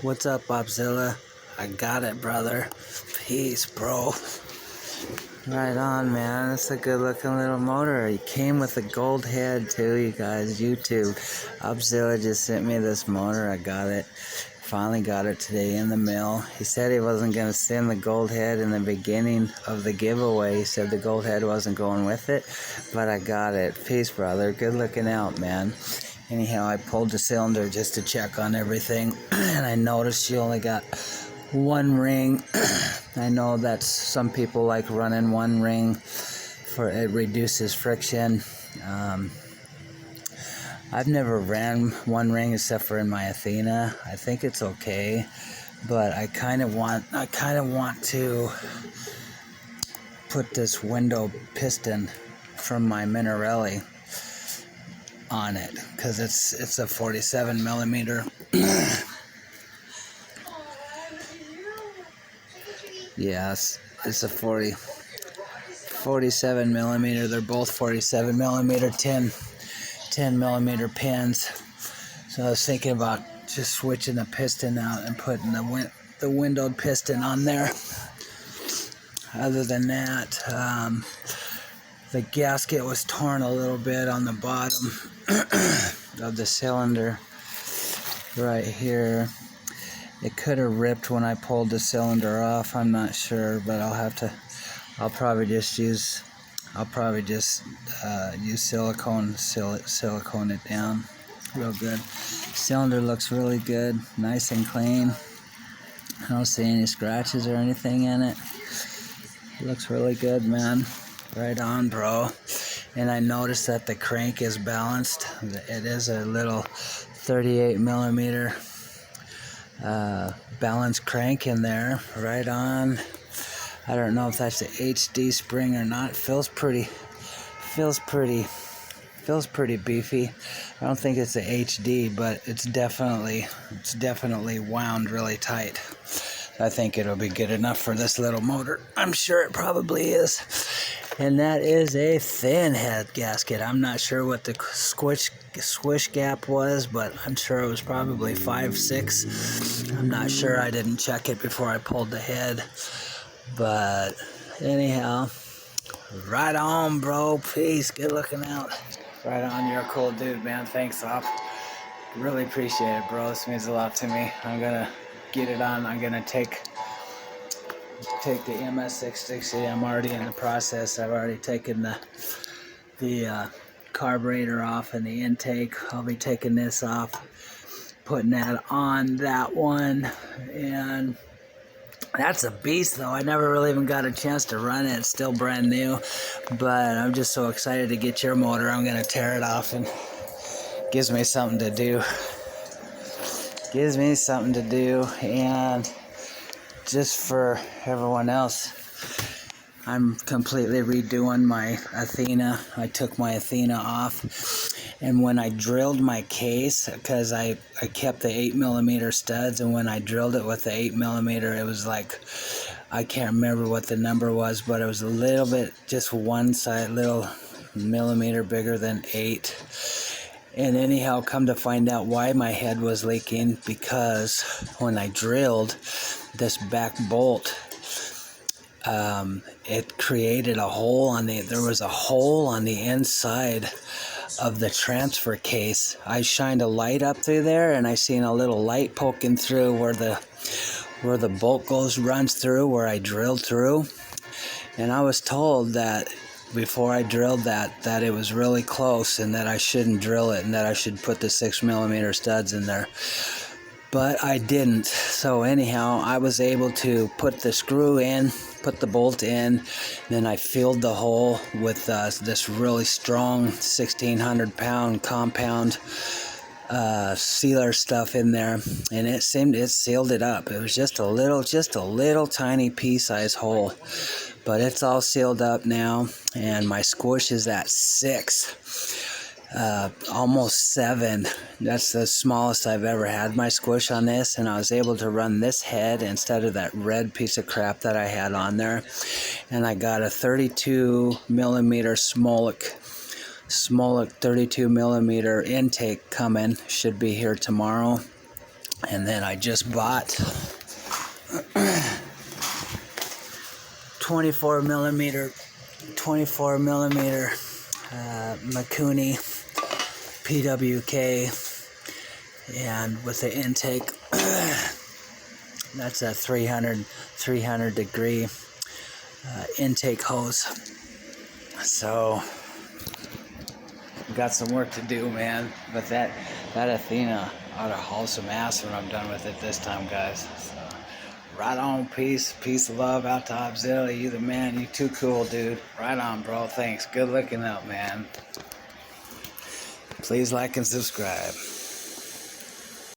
What's up, Bobzilla? I got it, brother. Peace, bro. Right on, man. That's a good looking little motor. He came with a gold head, too, you guys. YouTube. Bobzilla just sent me this motor. I got it. Finally got it today in the mail. He said he wasn't going to send the gold head in the beginning of the giveaway. He said the gold head wasn't going with it, but I got it. Peace, brother. Good looking out, man. Anyhow, I pulled the cylinder just to check on everything, and I noticed you only got one ring. I know that some people like running one ring for it reduces friction. I've never ran one ring except for in my Athena. I think it's okay, but I kind of want to put this window piston from my Minarelli on it because it's a 47 millimeter. Yes, it's a 47 millimeter. They're both 47 millimeter 10 millimeter pins. So I was thinking about just switching the piston out and putting the windowed piston on there. Other than that, the gasket was torn a little bit on the bottom of the cylinder right here. It could have ripped when I pulled the cylinder off. I'm not sure, but I'll probably just use silicone, silicone it down real good. Cylinder looks really good, nice and clean. I don't see any scratches or anything in it. It looks really good, man. Right on, bro. And I noticed that the crank is balanced. It is a little 38 millimeter balanced crank in there. Right on. I don't know if that's the HD spring or not. Feels pretty beefy. I don't think it's a HD, but it's definitely wound really tight. I think it'll be good enough for this little motor. I'm sure it probably is. And that is a thin head gasket. I'm not sure what the squish gap was, but I'm sure it was probably 5-6. I'm not sure. I didn't check it before I pulled the head. But anyhow, right on, bro. Peace. Good looking out. Right on. You're a cool dude, man. Thanks, Op. Really appreciate it, bro. This means a lot to me. I'm gonna get it on. I'm gonna take the MS660. I'm already in the process. I've already taken the carburetor off and the intake. I'll be taking this off, putting that on that one, and that's a beast, though. I never really even got a chance to run it. It's still brand new, but I'm just so excited to get your motor. I'm gonna tear it off, and gives me something to do. And just for everyone else, I'm completely redoing my Athena. I took my Athena off, and when I drilled my case, because I kept the 8 millimeter studs, and when I drilled it with the 8 millimeter, it was like, I can't remember what the number was, but it was a little bit, just one side, little millimeter bigger than 8. And anyhow, come to find out why my head was leaking, because when I drilled this back bolt, it created a hole there was a hole on the inside of the transfer case. I shined a light up through there, and I seen a little light poking through where the bolt runs through, where I drilled through. And I was told that before I drilled that it was really close, and that I shouldn't drill it, and that I should put the 6 millimeter studs in there. But I didn't. So anyhow, I was able to put the screw in, put the bolt in, then I filled the hole with this really strong 1,600-pound compound sealer stuff in there, and it sealed it up. It was just a little tiny pea-sized hole, but it's all sealed up now, and my squish is at 6. Almost 7. That's the smallest I've ever had my squish on this, and I was able to run this head instead of that red piece of crap that I had on there. And I got a 32 millimeter Smolik 32 millimeter intake coming. Should be here tomorrow. And then I just bought 24 millimeter Mikuni PWK, and with the intake, that's a 300 degree intake hose. So got some work to do, man, but that Athena ought to haul some ass when I'm done with it this time, guys. So, right on. Peace of love out to Opzilla. You the man. You too cool, dude. Right on, bro. Thanks. Good looking out, man. Please like and subscribe.